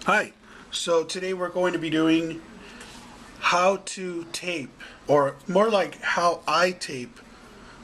Hi, so today we're going to be doing how to tape, or more like how I tape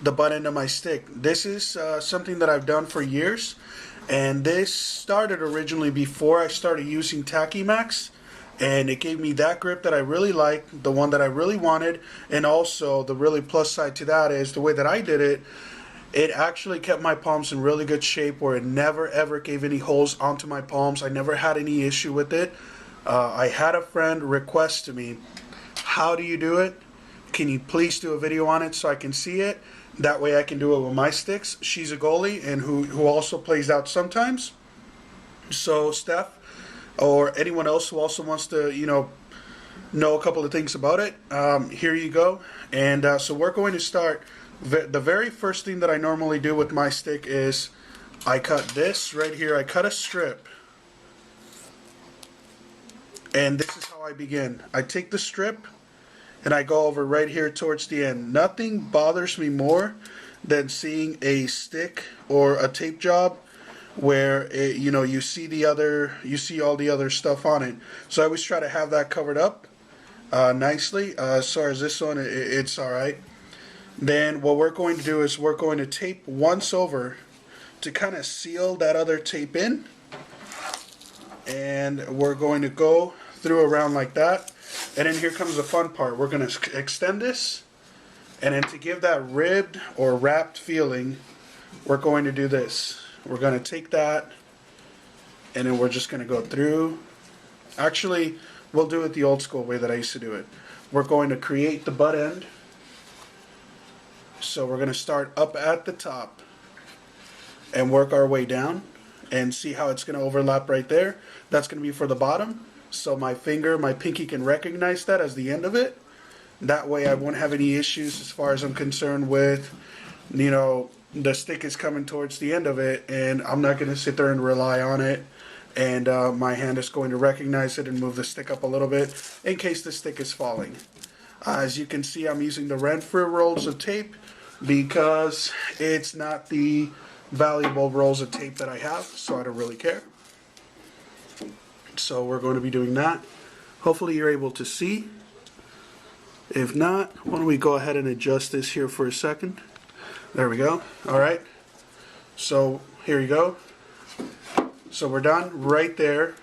the butt end of my stick. This is something that I've done for years, and this started originally before I started using Tacki, and it gave me that grip that I really like, the one that I really wanted, and also the really plus side to that is the way that I did it. It actually kept my palms in really good shape where it never ever gave any holes onto my palms. I never had any issue with it. I had a friend request to me, how do you do it? Can you please do a video on it so I can see it? That way I can do it with my sticks. She's a goalie and who also plays out sometimes. So Steph, or anyone else who also wants to, know a couple of things about it, here you go. And so we're going to start. The very first thing that I normally do with my stick is I cut this right here. I cut a strip. And this is how I begin. I take the strip and I go over right here towards the end. Nothing bothers me more than seeing a stick or a tape job where you see all the other stuff on it. So I always try to have that covered up nicely. As far as this one, it's all right. Then what we're going to do is we're going to tape once over to kind of seal that other tape in, and we're going to go through around like that. And then here comes the fun part. We're going to extend this, and then to give that ribbed or wrapped feeling, we're going to do this. We're going to take that, and then we're just going to go through. Actually, we'll do it the old school way that I used to do it. We're going to create the butt end. So we're going to start up at the top and work our way down and see how it's going to overlap right there. That's going to be for the bottom. So my pinky can recognize that as the end of it. That way I won't have any issues as far as I'm concerned with, the stick is coming towards the end of it and I'm not going to sit there and rely on it. And my hand is going to recognize it and move the stick up a little bit in case the stick is falling. As you can see, I'm using the Renfrew rolls of tape because it's not the valuable rolls of tape that I have, so I don't really care. So we're going to be doing that. Hopefully you're able to see. If not, why don't we go ahead and adjust this here for a second. There we go. All right. So here you go. So we're done right there.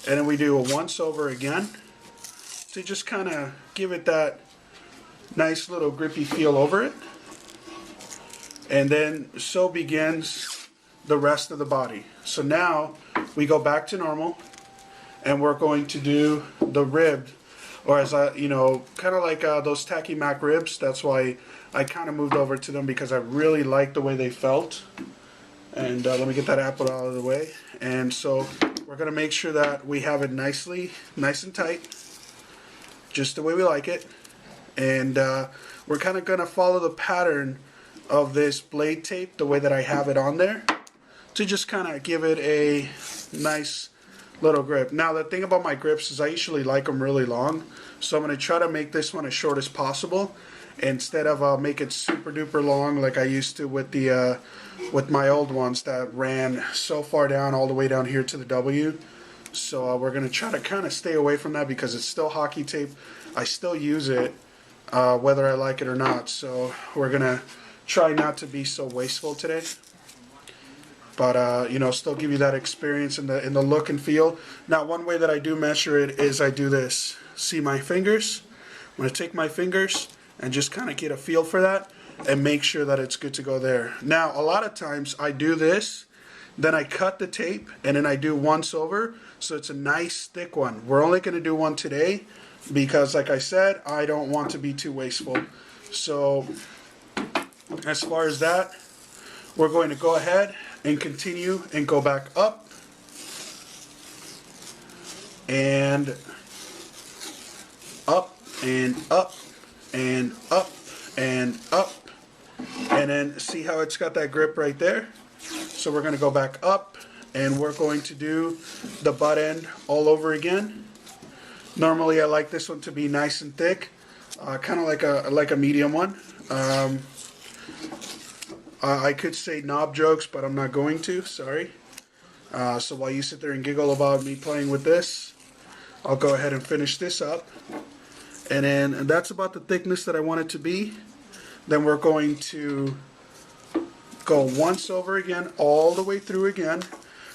And then we do a once over again to just kind of give it that nice little grippy feel over it. And then so begins the rest of the body. So now we go back to normal and we're going to do the ribbed, or as kind of like those Tacki Mac ribs. That's why I kind of moved over to them, because I really liked the way they felt. And let me get that apple out of the way. And so we're going to make sure that we have it nice and tight, just the way we like it. And we're kind of going to follow the pattern of this blade tape, the way that I have it on there, to just kind of give it a nice little grip. Now the thing about my grips is I usually like them really long, so I'm going to try to make this one as short as possible instead of make it super duper long like I used to with the with my old ones that ran so far down, all the way down here to the W. So we're going to try to kind of stay away from that because it's still hockey tape. I still use it whether I like it or not. So we're going to try not to be so wasteful today. But, still give you that experience in the look and feel. Now, one way that I do measure it is I do this. See my fingers? I'm going to take my fingers and just kind of get a feel for that and make sure that it's good to go there. Now, a lot of times I do this, then I cut the tape, and then I do once over, so it's a nice thick one. We're only going to do one today because, like I said, I don't want to be too wasteful. So as far as that, we're going to go ahead and continue and go back up and up and up and up and up, and then see how it's got that grip right there. So we're going to go back up and we're going to do the butt end all over again. Normally I like this one to be nice and thick, kind of like a medium one. I could say knob jokes, but I'm not going to, sorry. So while you sit there and giggle about me playing with this, I'll go ahead and finish this up. And that's about the thickness that I want it to be. Then we're going to go once over again, all the way through again.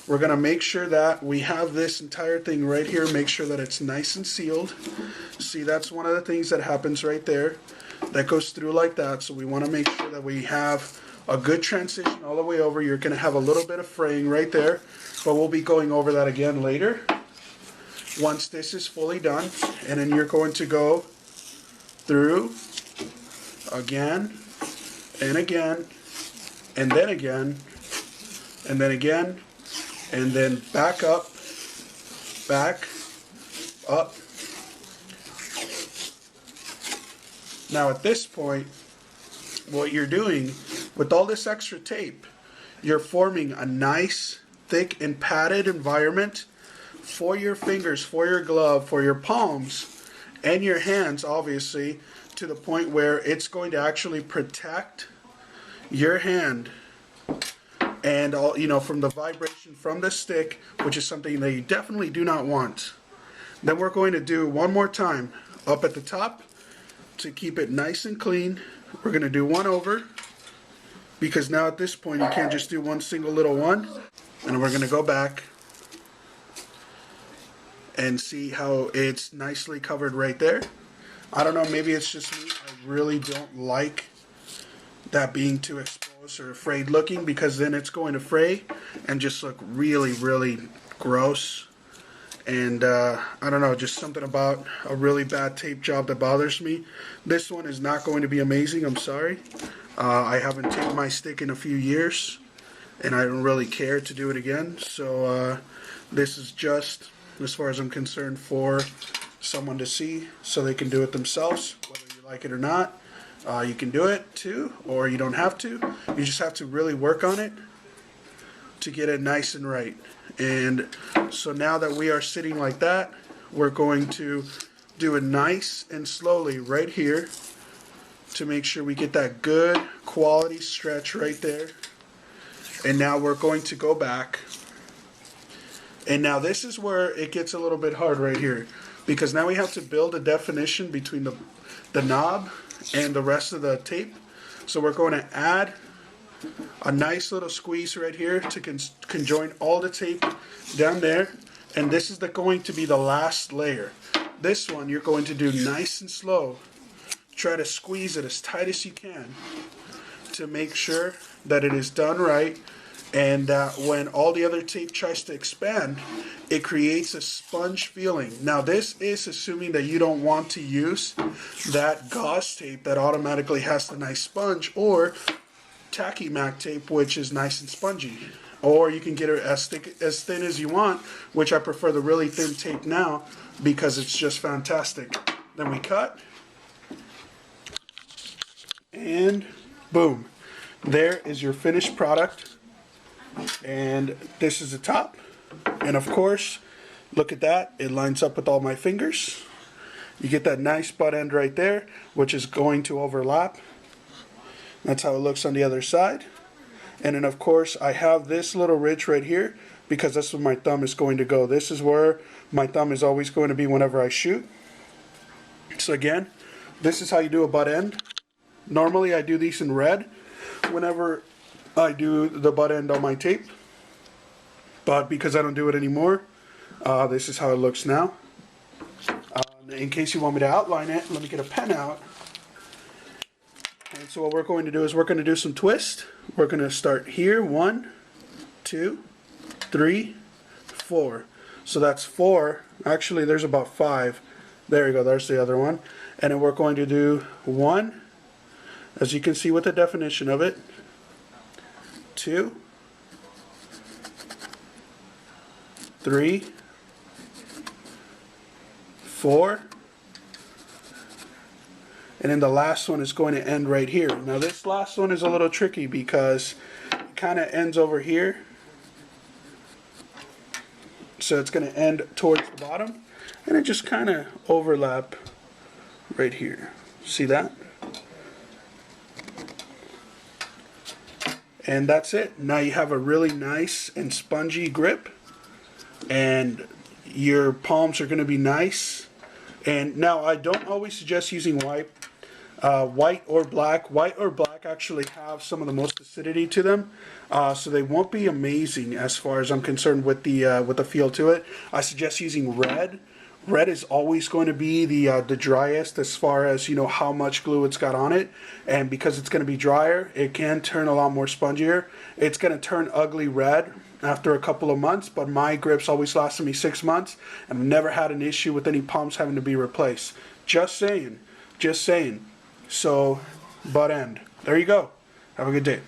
We're going to make sure that we have this entire thing right here, make sure that it's nice and sealed. See, that's one of the things that happens right there. That goes through like that, so we want to make sure that we have a good transition all the way over. You're going to have a little bit of fraying right there, but we'll be going over that again later once this is fully done. And then you're going to go through again and again and then again and then again and then back up, back up. Now at this point, what you're doing with all this extra tape, you're forming a nice, thick and padded environment for your fingers, for your glove, for your palms, and your hands, obviously, to the point where it's going to actually protect your hand and all, you know, from the vibration from the stick, which is something that you definitely do not want. Then we're going to do one more time up at the top to keep it nice and clean. We're going to do one over, because now at this point you can't just do one single little one. And we're going to go back and see how it's nicely covered right there. I don't know, maybe it's just me. I really don't like that being too exposed or frayed looking, because then it's going to fray and just look really, really gross. And I don't know, just something about a really bad tape job that bothers me. This one is not going to be amazing, I'm sorry. I haven't taped my stick in a few years, and I don't really care to do it again. So this is just, as far as I'm concerned, for someone to see so they can do it themselves, whether you like it or not. You can do it too, or you don't have to. You just have to really work on it to get it nice and right. And so now that we are sitting like that, we're going to do it nice and slowly right here to make sure we get that good quality stretch right there. And now we're going to go back. And now this is where it gets a little bit hard right here, because now we have to build a definition between the knob and the rest of the tape. So we're going to add a nice little squeeze right here to conjoin all the tape down there. And this is going to be the last layer. This one you're going to do nice and slow. Try to squeeze it as tight as you can to make sure that it is done right, and that when all the other tape tries to expand, it creates a sponge feeling. Now this is assuming that you don't want to use that gauze tape that automatically has the nice sponge, or tacky Mac tape, which is nice and spongy. Or you can get it as thin as you want, which I prefer the really thin tape now because it's just fantastic. Then we cut, and boom, there is your finished product. And this is the top, and of course, look at that, it lines up with all my fingers. You get that nice butt end right there, which is going to overlap. That's how it looks on the other side. And then of course I have this little ridge right here, because that's where my thumb is going to go. This is where my thumb is always going to be whenever I shoot. So again, this is how you do a butt end. Normally I do these in red whenever I do the butt end on my tape, but because I don't do it anymore, this is how it looks now. In case you want me to outline it, let me get a pen out. And so what we're going to do is we're going to do some twist. We're going to start here, 1, 2, 3, 4. So that's 4. Actually, there's about 5. There you go, there's the other one. And then we're going to do 1, as you can see with the definition of it, 2, 3, 4, and then the last one is going to end right here. Now this last one is a little tricky because it kind of ends over here, so it's going to end towards the bottom, and it just kind of overlap right here. See that? And that's it. Now you have a really nice and spongy grip, and your palms are going to be nice. And now I don't always suggest using white or black. White or black actually have some of the most acidity to them, so they won't be amazing as far as I'm concerned with the feel to it. I suggest using red. Red is always going to be the driest as far as, you know, how much glue it's got on it, and because it's going to be drier, it can turn a lot more spongier. It's going to turn ugly red after a couple of months, but my grips always lasted me 6 months, and I've never had an issue with any palms having to be replaced. Just saying, just saying. So, butt end. There you go. Have a good day.